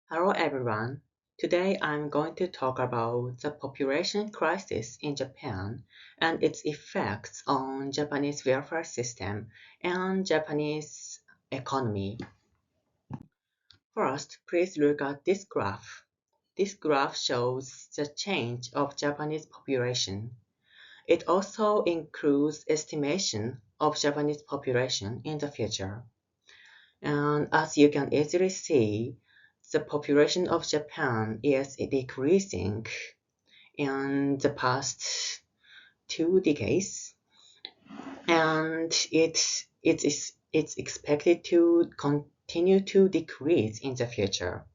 Hello everyone. Today I'm going to talk about the population crisis in Japan and its effects on Japanese welfare system and Japanese economy. First, please look at this graph. This graph shows the change of Japanese population. It also includes estimation of Japanese population in the future. And as you can easily see, the population of Japan is decreasing in the past 2 decades, and it's expected to continue to decrease in the future.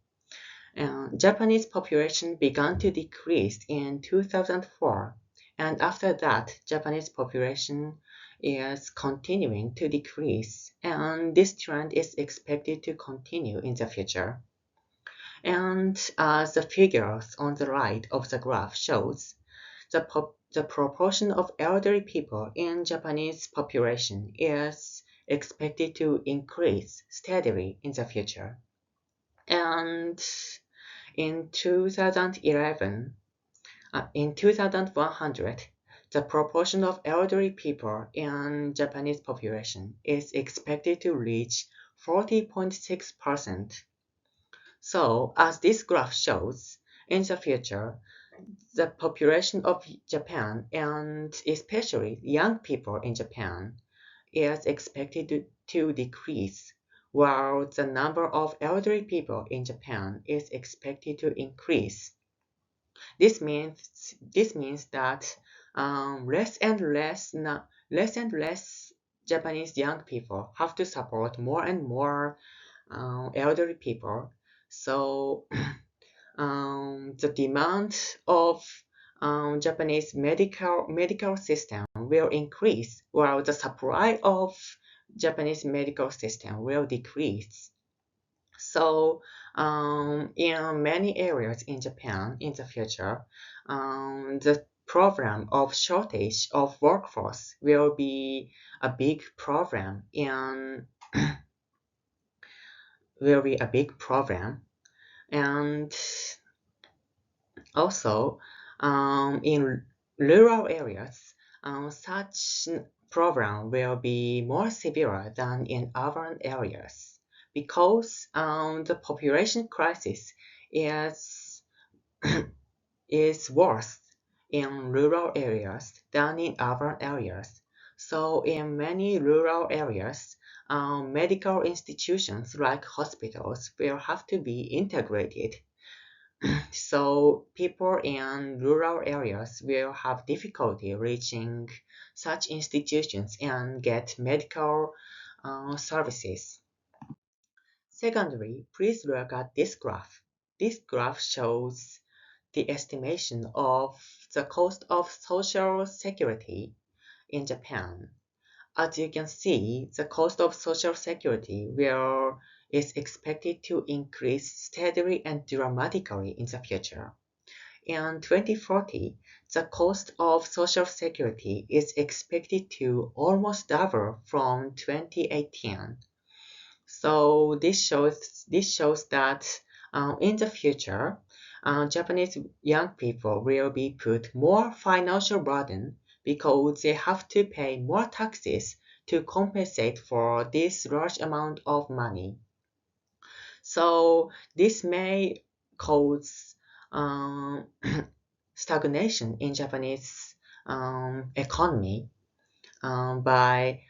Japanese population began to decrease in 2004, and after that, Japanese population is continuing to decrease, and this trend is expected to continue in the future. And as the figures on the right of the graph shows, the proportion of elderly people in Japanese population is expected to increase steadily in the future. And in 2100, the proportion of elderly people in Japanese population is expected to reach 40.6%. So, as this graph shows, in the future, the population of Japan, and especially young people in Japan, is expected to decrease, while the number of elderly people in Japan is expected to increase. This means that less and less Japanese young people have to support more and more elderly people. So the demand of Japanese medical system will increase, while the supply of Japanese medical system will decrease. So in many areas in Japan in the future, the problem of shortage of workforce will be a big problem and also in rural areas, such problem will be more severe than in urban areas because the population crisis is is worse in rural areas than in urban areas. So in many rural areas, medical institutions like hospitals will have to be integrated. So people in rural areas will have difficulty reaching such institutions and get medical services. Secondly, please look at this graph. This graph shows the estimation of the cost of social security in Japan. As you can see, the cost of social security is expected to increase steadily and dramatically in the future. In 2040, the cost of social security is expected to almost double from 2018. So this shows that in the future, Japanese young people will be put more financial burden because they have to pay more taxes to compensate for this large amount of money. So this may cause stagnation in Japanese economy by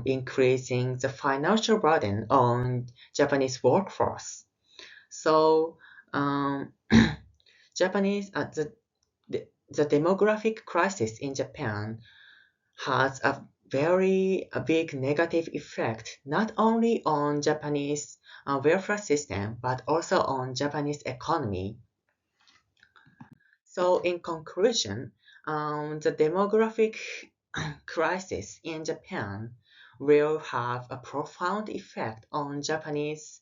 increasing the financial burden on Japanese workforce. So the demographic crisis in Japan has a big negative effect not only on Japanese welfare system but also on Japanese economy. So in conclusion, the demographic crisis in Japan will have a profound effect on Japanese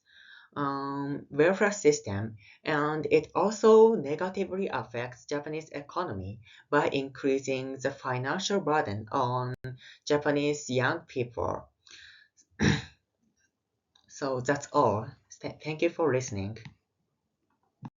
welfare system, and it also negatively affects Japanese economy by increasing the financial burden on Japanese young people. So that's all. Thank you for listening.